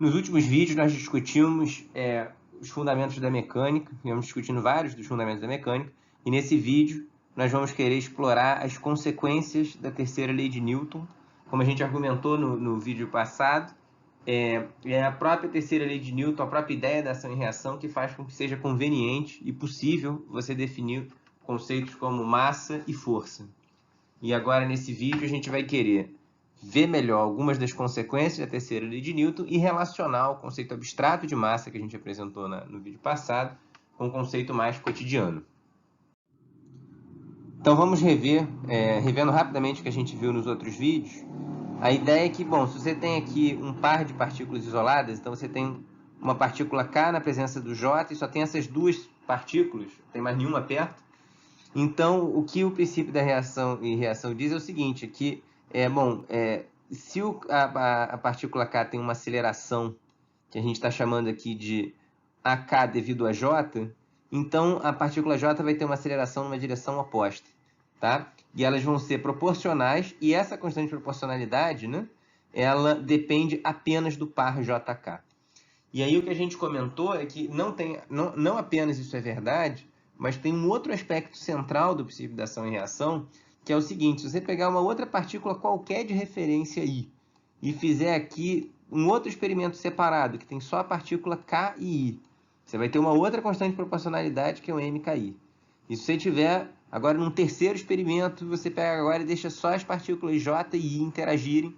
Nos últimos vídeos nós discutimos os fundamentos da mecânica, viemos discutindo vários dos fundamentos da mecânica, e nesse vídeo nós vamos querer explorar as consequências da terceira lei de Newton, como a gente argumentou no vídeo passado. É a própria terceira lei de Newton, a própria ideia da ação e reação, que faz com que seja conveniente e possível você definir conceitos como massa e força. E agora, nesse vídeo, a gente vai querer ver melhor algumas das consequências da terceira lei de Newton e relacionar o conceito abstrato de massa que a gente apresentou no vídeo passado com o conceito mais cotidiano. Então, vamos revendo rapidamente o que a gente viu nos outros vídeos. A ideia é que, bom, se você tem aqui um par de partículas isoladas, então você tem uma partícula K na presença do J e só tem essas duas partículas, não tem mais nenhuma perto. Então, o que o princípio da reação e reação diz é o seguinte, que, se a partícula K tem uma aceleração, que a gente está chamando aqui de AK devido a J, então a partícula J vai ter uma aceleração numa direção oposta, tá? E elas vão ser proporcionais, e essa constante de proporcionalidade, né, ela depende apenas do par JK. E aí o que a gente comentou é que não apenas isso é verdade, mas tem um outro aspecto central do princípio da ação e reação, que é o seguinte: se você pegar uma outra partícula qualquer de referência I e fizer aqui um outro experimento separado, que tem só a partícula K e I, você vai ter uma outra constante de proporcionalidade, que é o MKI. E se você tiver agora num terceiro experimento, você pega agora e deixa só as partículas J e I interagirem,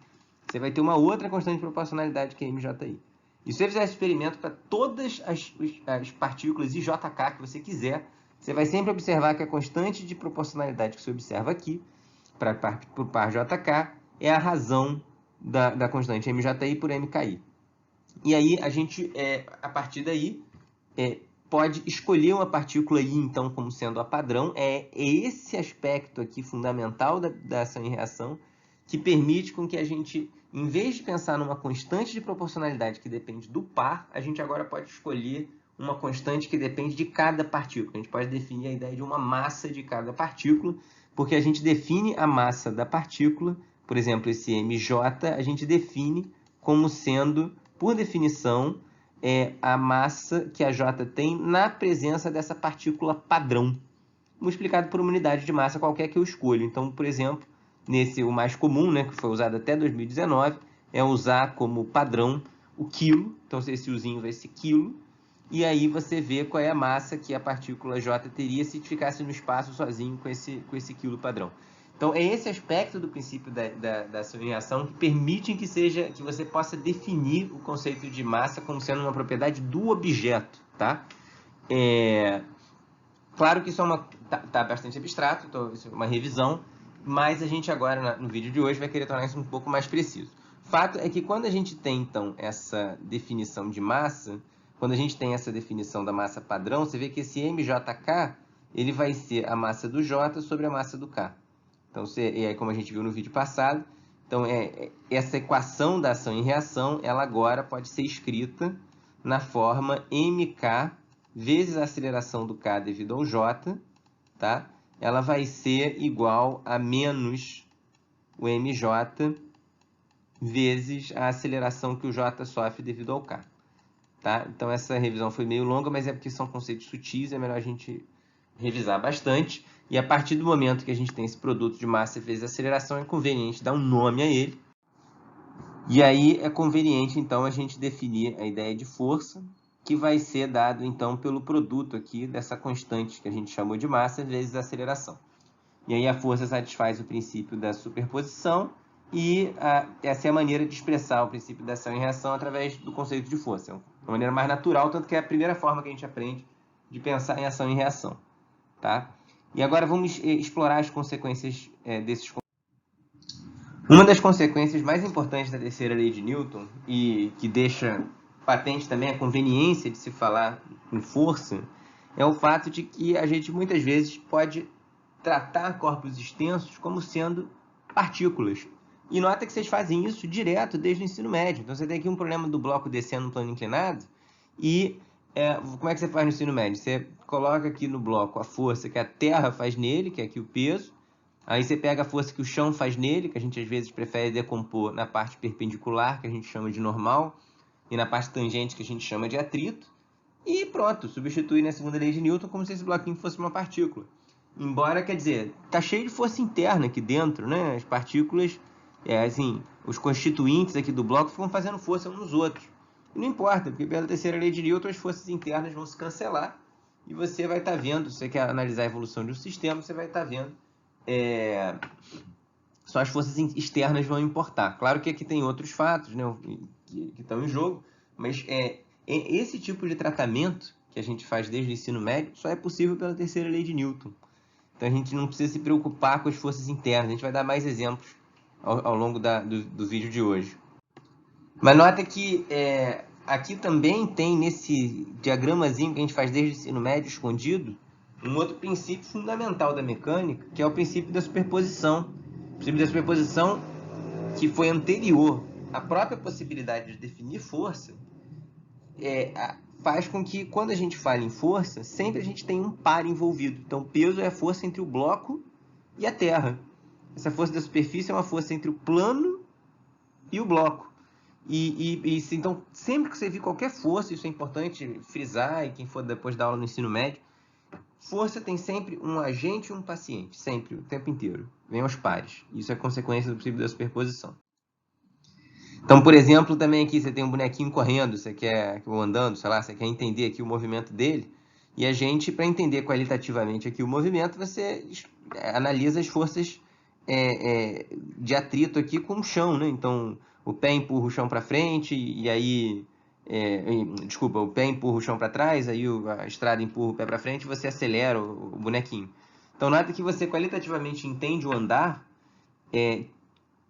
você vai ter uma outra constante de proporcionalidade, que é MJI. E se você fizer esse experimento para todas as partículas IJK que você quiser, você vai sempre observar que a constante de proporcionalidade que você observa aqui, para o par JK, é a razão da constante MJI por MKI. E aí, a gente, a partir daí, pode escolher uma partícula I, então, como sendo a padrão. É esse aspecto aqui fundamental da ação e reação que permite com que a gente, em vez de pensar numa constante de proporcionalidade que depende do par, a gente agora pode escolher uma constante que depende de cada partícula. A gente pode definir a ideia de uma massa de cada partícula, porque a gente define a massa da partícula, por exemplo, esse MJ, a gente define como sendo, por definição, a massa que a J tem na presença dessa partícula padrão, multiplicado por uma unidade de massa qualquer que eu escolho. Então, por exemplo, o mais comum, né, que foi usado até 2019, é usar como padrão o quilo. Então, esse Uzinho vai ser quilo. E aí você vê qual é a massa que a partícula J teria se ficasse no espaço sozinho com esse quilo padrão. Então, é esse aspecto do princípio da ação e reação que permite que você possa definir o conceito de massa como sendo uma propriedade do objeto, tá? Claro que isso tá bastante abstrato, então isso é uma revisão, mas a gente agora, no vídeo de hoje, vai querer tornar isso um pouco mais preciso. O fato é que quando a gente tem, então, essa definição de massa, quando a gente tem essa definição da massa padrão, você vê que esse MJK, ele vai ser a massa do J sobre a massa do K. Então, como a gente viu no vídeo passado, então, essa equação da ação e reação, ela agora pode ser escrita na forma MK vezes a aceleração do K devido ao J, tá? Ela vai ser igual a menos o MJ vezes a aceleração que o J sofre devido ao K. Tá? Então, essa revisão foi meio longa, mas é porque são conceitos sutis, é melhor a gente revisar bastante. E a partir do momento que a gente tem esse produto de massa vezes aceleração, é conveniente dar um nome a ele. E aí é conveniente, então, a gente definir a ideia de força, que vai ser dado, então, pelo produto aqui dessa constante que a gente chamou de massa vezes aceleração. E aí a força satisfaz o princípio da superposição, e essa é a maneira de expressar o princípio da ação e reação através do conceito de força. É uma maneira mais natural, tanto que é a primeira forma que a gente aprende de pensar em ação e reação. Tá? E agora vamos explorar as consequências desses conceitos. Uma das consequências mais importantes da terceira lei de Newton, e que deixa patente também a conveniência de se falar em força, é o fato de que a gente muitas vezes pode tratar corpos extensos como sendo partículas. E nota que vocês fazem isso direto desde o ensino médio. Então, você tem aqui um problema do bloco descendo no plano inclinado. E como é que você faz no ensino médio? Você coloca aqui no bloco a força que a terra faz nele, que é aqui o peso. Aí você pega a força que o chão faz nele, que a gente às vezes prefere decompor na parte perpendicular, que a gente chama de normal. e na parte tangente que a gente chama de atrito, e pronto, substitui na segunda lei de Newton como se esse bloquinho fosse uma partícula. Embora, quer dizer, tá cheio de força interna aqui dentro, né? As partículas, assim, os constituintes aqui do bloco ficam fazendo força uns nos outros. E não importa, porque pela terceira lei de Newton as forças internas vão se cancelar e você vai estar vendo, se você quer analisar a evolução de um sistema, você vai estar vendo só as forças externas vão importar. Claro que aqui tem outros fatos, né, que estão em jogo, mas esse tipo de tratamento que a gente faz desde o ensino médio só é possível pela terceira lei de Newton. Então a gente não precisa se preocupar com as forças internas. A gente vai dar mais exemplos ao longo do vídeo de hoje. Mas nota que aqui também tem nesse diagramazinho que a gente faz desde o ensino médio escondido um outro princípio fundamental da mecânica, que é o princípio da superposição. O princípio da superposição que foi anterior à própria possibilidade de definir força, faz com que, quando a gente fala em força, sempre a gente tem um par envolvido. Então, peso é a força entre o bloco e a terra. Essa força da superfície é uma força entre o plano e o bloco. Então, sempre que você vir qualquer força, isso é importante frisar, e quem for depois dar aula no ensino médio, força tem sempre um agente e um paciente, sempre, o tempo inteiro. Vem aos pares. Isso é consequência do princípio da superposição. Então, por exemplo, também aqui você tem um bonequinho correndo, você quer, ou andando, sei lá, você quer entender aqui o movimento dele, e a gente, para entender qualitativamente aqui o movimento, você analisa as forças de atrito aqui com o chão, né? Então, o pé empurra o chão para frente, e aí... desculpa, o pé empurra o chão para trás, aí a estrada empurra o pé para frente, e você acelera o bonequinho. Então, nada que você qualitativamente entende o andar,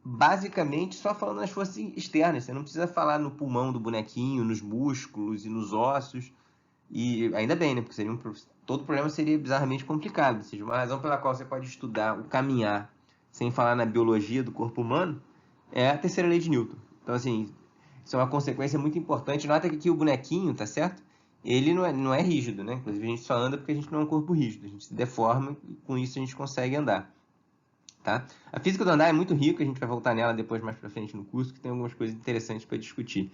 basicamente só falando nas forças externas. Você não precisa falar no pulmão do bonequinho, nos músculos e nos ossos. E ainda bem, né? Porque todo problema seria bizarramente complicado. Ou seja, uma razão pela qual você pode estudar o caminhar sem falar na biologia do corpo humano é a terceira lei de Newton. Então, assim, isso é uma consequência muito importante. Nota que aqui o bonequinho, tá certo? Ele não é rígido, né? Inclusive, a gente só anda porque a gente não é um corpo rígido. A gente se deforma e com isso a gente consegue andar. Tá? A física do andar é muito rica, a gente vai voltar nela depois mais para frente no curso, que tem algumas coisas interessantes para discutir.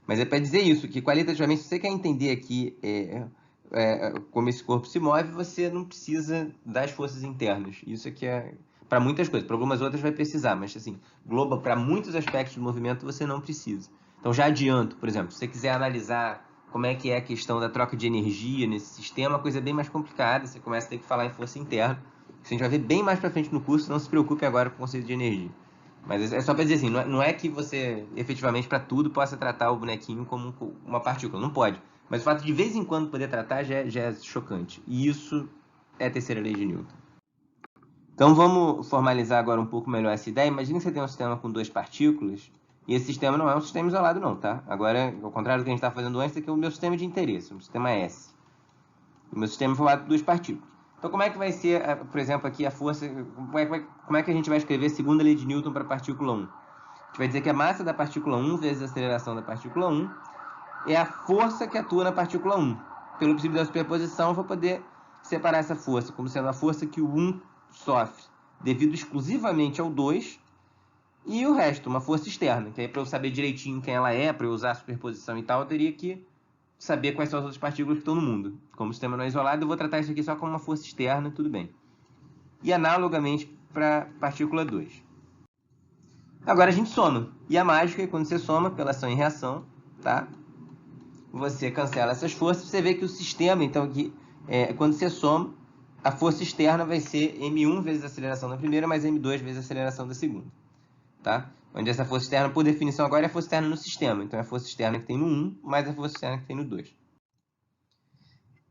Mas é para dizer isso, que qualitativamente, se você quer entender aqui como esse corpo se move, você não precisa das forças internas. Isso aqui é para muitas coisas, para algumas outras vai precisar, mas assim, para muitos aspectos do movimento você não precisa. Então já adianto, por exemplo, se você quiser analisar como é que é a questão da troca de energia nesse sistema, a coisa é bem mais complicada, você começa a ter que falar em força interna. Isso a gente vai ver bem mais para frente no curso, não se preocupe agora com o conceito de energia. Mas é só para dizer assim, não é que você, efetivamente, para tudo, possa tratar o bonequinho como uma partícula. Não pode. Mas o fato de vez em quando poder tratar já é chocante. E isso é a terceira lei de Newton. Então vamos formalizar agora um pouco melhor essa ideia. Imagina que você tem um sistema com duas partículas, e esse sistema não é um sistema isolado não, tá? Agora, ao contrário do que a gente estava fazendo antes, aqui é o meu sistema de interesse, o sistema S. O meu sistema é formado por duas partículas. Então, como é que vai ser, por exemplo, aqui a força... Como é que a gente vai escrever a segunda lei de Newton para a partícula 1? A gente vai dizer que a massa da partícula 1 vezes a aceleração da partícula 1 é a força que atua na partícula 1. Pelo princípio da superposição, eu vou poder separar essa força como sendo a força que o 1 sofre devido exclusivamente ao 2 e o resto, uma força externa. Que aí, para eu saber direitinho quem ela é, para eu usar a superposição e tal, eu teria que saber quais são as outras partículas que estão no mundo. Como o sistema não é isolado, eu vou tratar isso aqui só como uma força externa, tudo bem. E analogamente para a partícula 2. Agora a gente soma. E a mágica é quando você soma pela ação e reação, tá? Você cancela essas forças, você vê que o sistema, então, quando você soma, a força externa vai ser M1 vezes a aceleração da primeira, mais M2 vezes a aceleração da segunda. Tá? Onde essa força externa, por definição, agora é a força externa no sistema. Então, é a força externa que tem no 1, mais a força externa que tem no 2.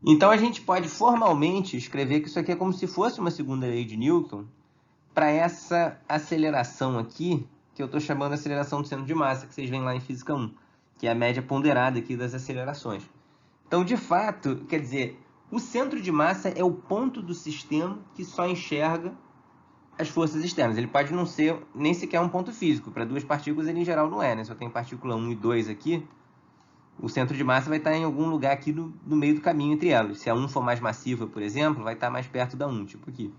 Então, a gente pode formalmente escrever que isso aqui é como se fosse uma segunda lei de Newton para essa aceleração aqui, que eu estou chamando de aceleração do centro de massa, que vocês veem lá em Física 1, que é a média ponderada aqui das acelerações. Então, de fato, quer dizer, o centro de massa é o ponto do sistema que só enxerga as forças externas. Ele pode não ser nem sequer um ponto físico. Para duas partículas, ele em geral não é, né? Se eu tenho partícula 1 e 2 aqui, o centro de massa vai estar em algum lugar aqui no meio do caminho entre elas. Se a 1 for mais massiva, por exemplo, vai estar mais perto da 1, tipo aqui.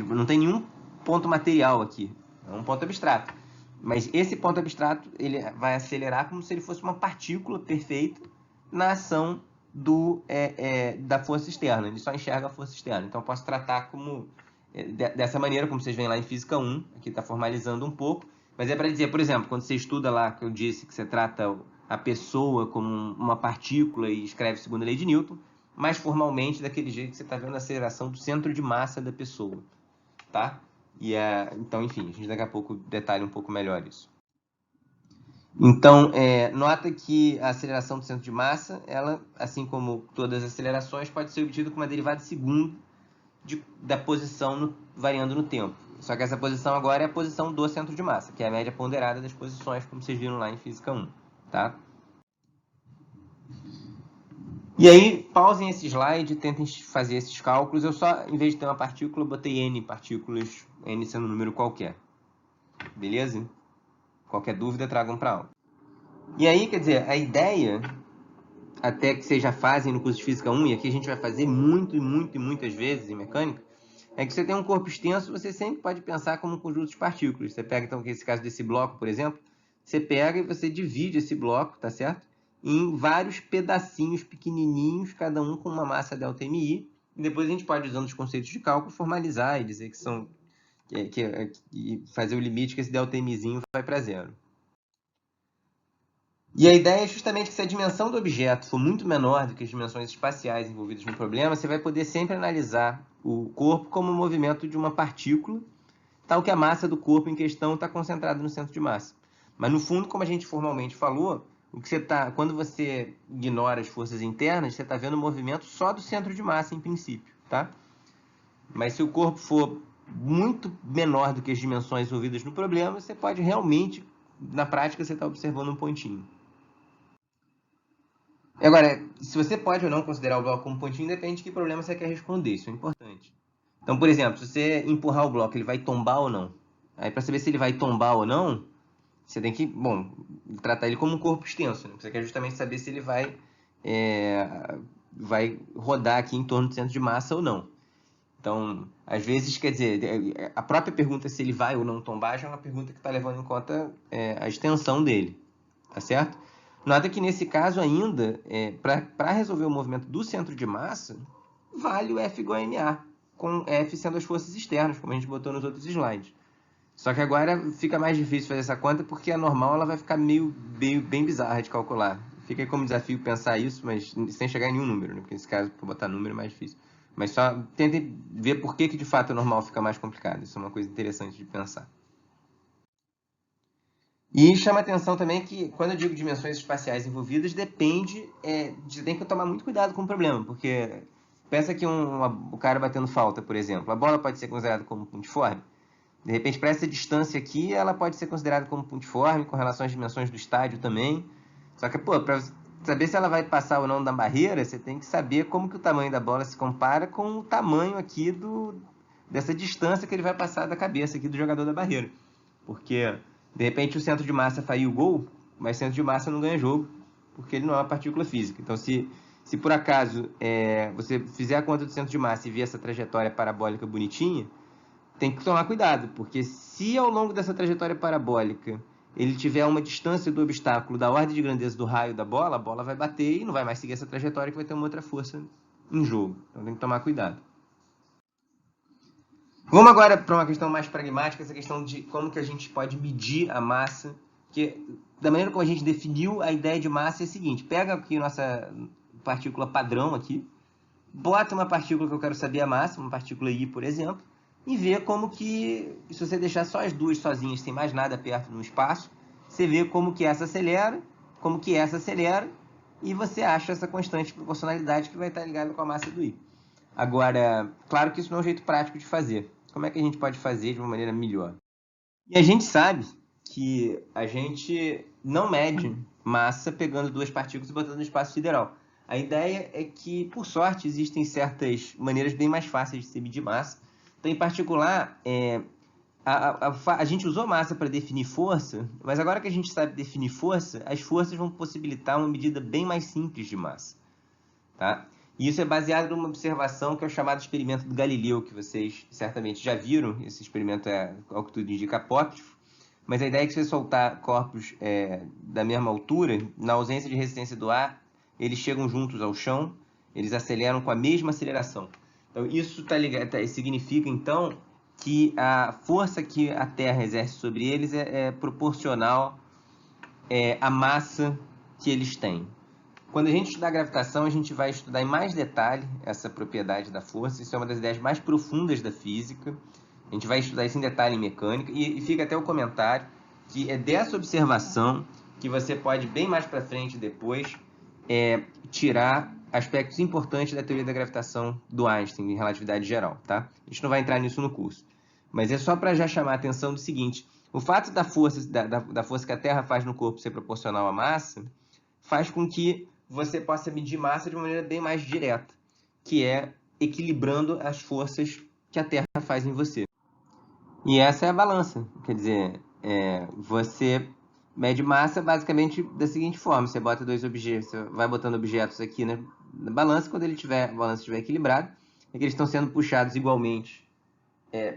Não tem nenhum ponto material aqui. É um ponto abstrato. Mas esse ponto abstrato ele vai acelerar como se ele fosse uma partícula perfeita na ação da força externa. Ele só enxerga a força externa. Então, eu posso tratar como dessa maneira, como vocês veem lá em Física 1. Aqui está formalizando um pouco. Mas é para dizer, por exemplo, quando você estuda lá, que eu disse que você trata a pessoa como uma partícula e escreve segundo a lei de Newton, mais formalmente daquele jeito que você está vendo a aceleração do centro de massa da pessoa. Tá? Então, enfim, a gente daqui a pouco detalha um pouco melhor isso. Então, nota que a aceleração do centro de massa, ela, assim como todas as acelerações, pode ser obtida com uma derivada de segundo da posição variando no tempo. Só que essa posição agora é a posição do centro de massa, que é a média ponderada das posições, como vocês viram lá em Física 1. Tá? E aí, pausem esse slide, tentem fazer esses cálculos. Eu só, em vez de ter uma partícula, botei N partículas, N sendo um número qualquer. Beleza? Qualquer dúvida, tragam para aula. E aí, quer dizer, a ideia, até que vocês já fazem no curso de Física 1, e aqui a gente vai fazer muitas vezes em mecânica, é que você tem um corpo extenso, você sempre pode pensar como um conjunto de partículas. Você pega, então, nesse caso desse bloco, por exemplo, você pega e você divide esse bloco, tá certo? Em vários pedacinhos pequenininhos, cada um com uma massa ΔMI, e depois a gente pode, usando os conceitos de cálculo, formalizar e dizer que são... e fazer o limite que esse ΔMizinho vai para zero. E a ideia é justamente que se a dimensão do objeto for muito menor do que as dimensões espaciais envolvidas no problema, você vai poder sempre analisar o corpo como o movimento de uma partícula, tal que a massa do corpo em questão está concentrada no centro de massa. Mas no fundo, como a gente formalmente falou, quando você ignora as forças internas, você está vendo o movimento só do centro de massa em princípio, tá? Mas se o corpo for muito menor do que as dimensões envolvidas no problema, você pode realmente, na prática, você está observando um pontinho. Agora, se você pode ou não considerar o bloco como pontinho, depende de que problema você quer responder, isso é importante. Então, por exemplo, se você empurrar o bloco, ele vai tombar ou não? Aí, para saber se ele vai tombar ou não, você tem que, tratar ele como um corpo extenso, né? Você quer justamente saber se ele vai rodar aqui em torno do centro de massa ou não. Então, às vezes, quer dizer, a própria pergunta se ele vai ou não tombar já é uma pergunta que está levando em conta a extensão dele, tá certo? Nota que nesse caso ainda, para resolver o movimento do centro de massa, vale o F igual a MA, com F sendo as forças externas, como a gente botou nos outros slides. Só que agora fica mais difícil fazer essa conta porque a normal ela vai ficar bem bizarra de calcular. Fica aí como desafio pensar isso, mas sem chegar em nenhum número, né? Porque nesse caso, para botar número é mais difícil. Mas só tentem ver por que de fato a normal fica mais complicado. Isso é uma coisa interessante de pensar. E chama atenção também que, quando eu digo dimensões espaciais envolvidas, depende... você tem que tomar muito cuidado com o problema, porque pensa que o cara batendo falta, por exemplo, a bola pode ser considerada como pontiforme. De repente, para essa distância aqui, ela pode ser considerada como pontiforme, com relação às dimensões do estádio também. Só que, para saber se ela vai passar ou não da barreira, você tem que saber como que o tamanho da bola se compara com o tamanho aqui dessa distância que ele vai passar da cabeça aqui do jogador da barreira. Porque, de repente, o centro de massa faria o gol, mas o centro de massa não ganha jogo, porque ele não é uma partícula física. Então, se por acaso você fizer a conta do centro de massa e ver essa trajetória parabólica bonitinha, tem que tomar cuidado, porque se ao longo dessa trajetória parabólica ele tiver uma distância do obstáculo da ordem de grandeza do raio da bola, a bola vai bater e não vai mais seguir essa trajetória, que vai ter uma outra força em jogo. Então tem que tomar cuidado. Vamos agora para uma questão mais pragmática, essa questão de como que a gente pode medir a massa, que da maneira como a gente definiu a ideia de massa é a seguinte: pega aqui nossa partícula padrão aqui, bota uma partícula que eu quero saber a massa, uma partícula I, por exemplo, e vê como que, se você deixar só as duas sozinhas, sem mais nada perto no espaço, você vê como que essa acelera, como que essa acelera, e você acha essa constante de proporcionalidade que vai estar ligada com a massa do I. Agora, claro que isso não é um jeito prático de fazer. Como é que a gente pode fazer de uma maneira melhor? E a gente sabe que a gente não mede massa pegando duas partículas e botando no espaço sideral. A ideia é que, por sorte, existem certas maneiras bem mais fáceis de se medir massa. Então, em particular, a gente usou massa para definir força, mas agora que a gente sabe definir força, as forças vão possibilitar uma medida bem mais simples de massa. Tá? E isso é baseado numa observação que é o chamado experimento do Galileu, que vocês certamente já viram. Esse experimento é, ao que tudo indica, apócrifo. Mas a ideia é que se você soltar corpos da mesma altura, na ausência de resistência do ar, eles chegam juntos ao chão, eles aceleram com a mesma aceleração. Então, isso significa, então, que a força que a Terra exerce sobre eles é proporcional à massa que eles têm. Quando a gente estudar gravitação, a gente vai estudar em mais detalhe essa propriedade da força. Isso é uma das ideias mais profundas da física. A gente vai estudar isso em detalhe em mecânica. E fica até o comentário que é dessa observação que você pode, bem mais para frente depois, tirar aspectos importantes da teoria da gravitação do Einstein em relatividade geral, tá? A gente não vai entrar nisso no curso. Mas é só para já chamar a atenção do seguinte: o fato da força que a Terra faz no corpo ser proporcional à massa faz com que você possa medir massa de uma maneira bem mais direta, que é equilibrando as forças que a Terra faz em você. E essa é a balança. Quer dizer, você mede massa basicamente da seguinte forma: você bota dois objetos, você vai botando objetos aqui na balança, quando a balança estiver equilibrada, é que eles estão sendo puxados igualmente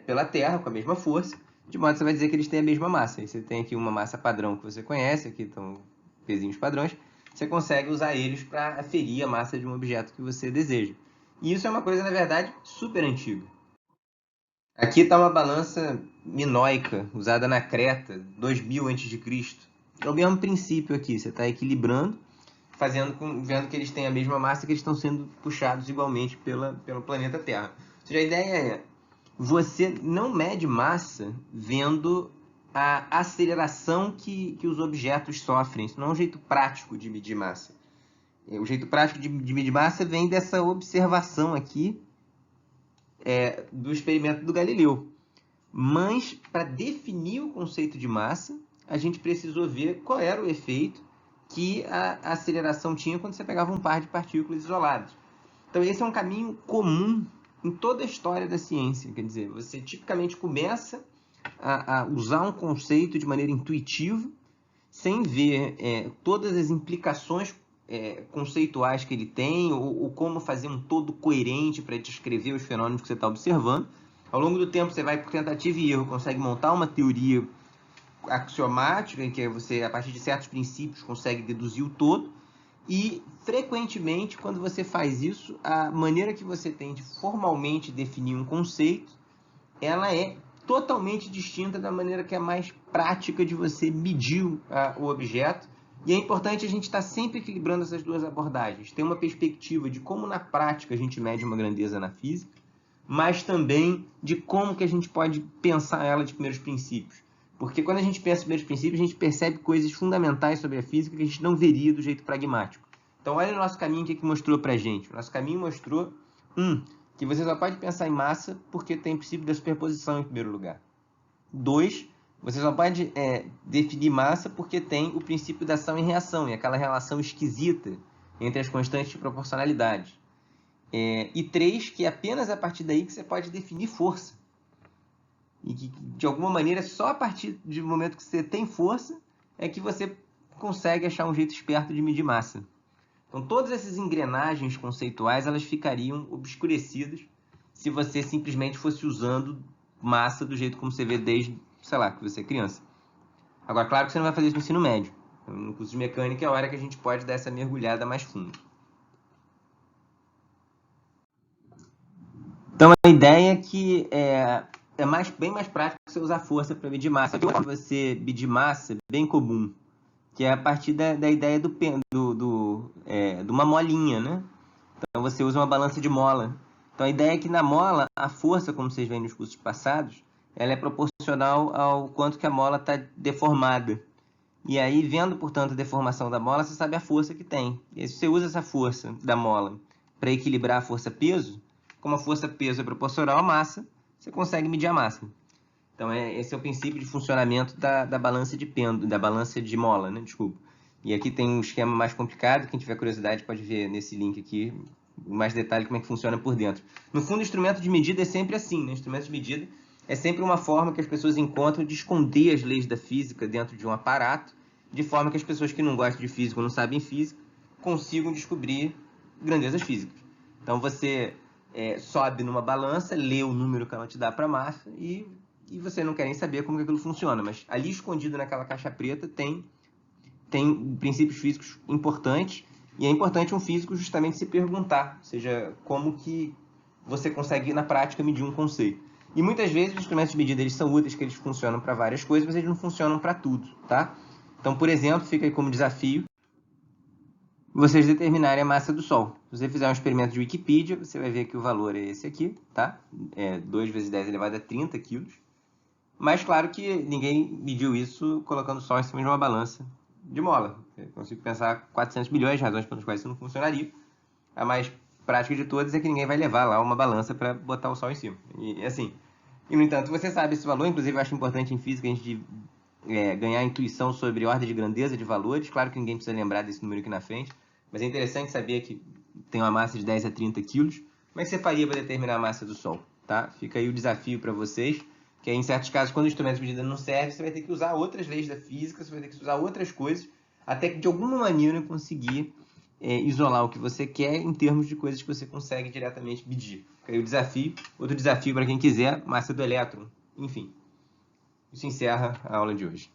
pela Terra, com a mesma força, de modo que você vai dizer que eles têm a mesma massa. E você tem aqui uma massa padrão que você conhece, aqui estão pezinhos padrões, você consegue usar eles para aferir a massa de um objeto que você deseja. E isso é uma coisa, na verdade, super antiga. Aqui está uma balança minoica, usada na Creta, 2000 a.C. É o mesmo princípio aqui, você está equilibrando, vendo que eles têm a mesma massa, que eles estão sendo puxados igualmente pelo planeta Terra. Ou seja, a ideia é, você não mede massa vendo a aceleração que os objetos sofrem. Isso não é um jeito prático de medir massa. O jeito prático de medir massa vem dessa observação aqui do experimento do Galileu. Mas, para definir o conceito de massa, a gente precisou ver qual era o efeito que a aceleração tinha quando você pegava um par de partículas isoladas. Então, esse é um caminho comum em toda a história da ciência. Quer dizer, você tipicamente começa a usar um conceito de maneira intuitiva, sem ver todas as implicações conceituais que ele tem, ou como fazer um todo coerente para descrever os fenômenos que você está observando. Ao longo do tempo, você vai, por tentativa e erro, consegue montar uma teoria axiomática, em que você, a partir de certos princípios, consegue deduzir o todo. E, frequentemente, quando você faz isso, a maneira que você tem de formalmente definir um conceito, ela é totalmente distinta da maneira que é mais prática de você medir o objeto. E é importante a gente estar sempre equilibrando essas duas abordagens. Ter uma perspectiva de como, na prática, a gente mede uma grandeza na física, mas também de como que a gente pode pensar ela de primeiros princípios. Porque quando a gente pensa em primeiros princípios, a gente percebe coisas fundamentais sobre a física que a gente não veria do jeito pragmático. Então, olha o nosso caminho, o que mostrou para a gente. O nosso caminho mostrou, que você só pode pensar em massa porque tem o princípio da superposição em primeiro lugar. 2, você só pode definir massa porque tem o princípio da ação e reação, e aquela relação esquisita entre as constantes de proporcionalidade. E 3, que é apenas a partir daí que você pode definir força. E que, de alguma maneira, só a partir do momento que você tem força é que você consegue achar um jeito esperto de medir massa. Então, todas essas engrenagens conceituais, elas ficariam obscurecidas se você simplesmente fosse usando massa do jeito como você vê desde, sei lá, que você é criança. Agora, claro que você não vai fazer isso no ensino médio. No curso de mecânica é a hora que a gente pode dar essa mergulhada mais fundo. Então, a ideia é que bem mais prático você usar força para medir massa. Tem você medir massa bem comum, que é a partir da ideia de uma molinha, né? Então, você usa uma balança de mola. Então, a ideia é que na mola, a força, como vocês veem nos cursos passados, ela é proporcional ao quanto que a mola está deformada. E aí, vendo, portanto, a deformação da mola, você sabe a força que tem. E aí, se você usa essa força da mola para equilibrar a força-peso, como a força-peso é proporcional à massa, você consegue medir a massa. Então, esse é o princípio de funcionamento da balança de pêndulo, da balança de mola, né? Desculpa. E aqui tem um esquema mais complicado, quem tiver curiosidade pode ver nesse link aqui, mais detalhe como é que funciona por dentro. No fundo, o instrumento de medida é sempre assim, né? O instrumento de medida é sempre uma forma que as pessoas encontram de esconder as leis da física dentro de um aparato, de forma que as pessoas que não gostam de física ou não sabem física consigam descobrir grandezas físicas. Então, você sobe numa balança, lê o número que ela te dá para a massa e e você não quer nem saber como que aquilo funciona, mas ali escondido naquela caixa preta tem princípios físicos importantes, e é importante um físico justamente se perguntar, ou seja, como que você consegue na prática medir um conceito. E muitas vezes os instrumentos de medida eles são úteis, que eles funcionam para várias coisas, mas eles não funcionam para tudo, tá? Então, por exemplo, fica aí como desafio vocês determinarem a massa do Sol. Se você fizer um experimento de Wikipedia, você vai ver que o valor é esse aqui, tá? É 2 vezes 10 elevado a 30 quilos. Mas claro que ninguém mediu isso colocando o Sol em cima de uma balança de mola. Eu consigo pensar 400 milhões de razões pelas quais isso não funcionaria. A mais prática de todas é que ninguém vai levar lá uma balança para botar o Sol em cima. E assim, no entanto, você sabe esse valor. Inclusive, eu acho importante em física a gente ganhar intuição sobre ordem de grandeza de valores. Claro que ninguém precisa lembrar desse número aqui na frente, mas é interessante saber que tem uma massa de 10 a 30 quilos. Como é que você faria para determinar a massa do Sol? Tá? Fica aí o desafio para vocês, que aí, em certos casos, quando o instrumento de medida não serve, você vai ter que usar outras leis da física, você vai ter que usar outras coisas, até que de alguma maneira conseguir isolar o que você quer em termos de coisas que você consegue diretamente medir. Fica aí o desafio. Outro desafio para quem quiser, massa do elétron. Enfim, isso encerra a aula de hoje.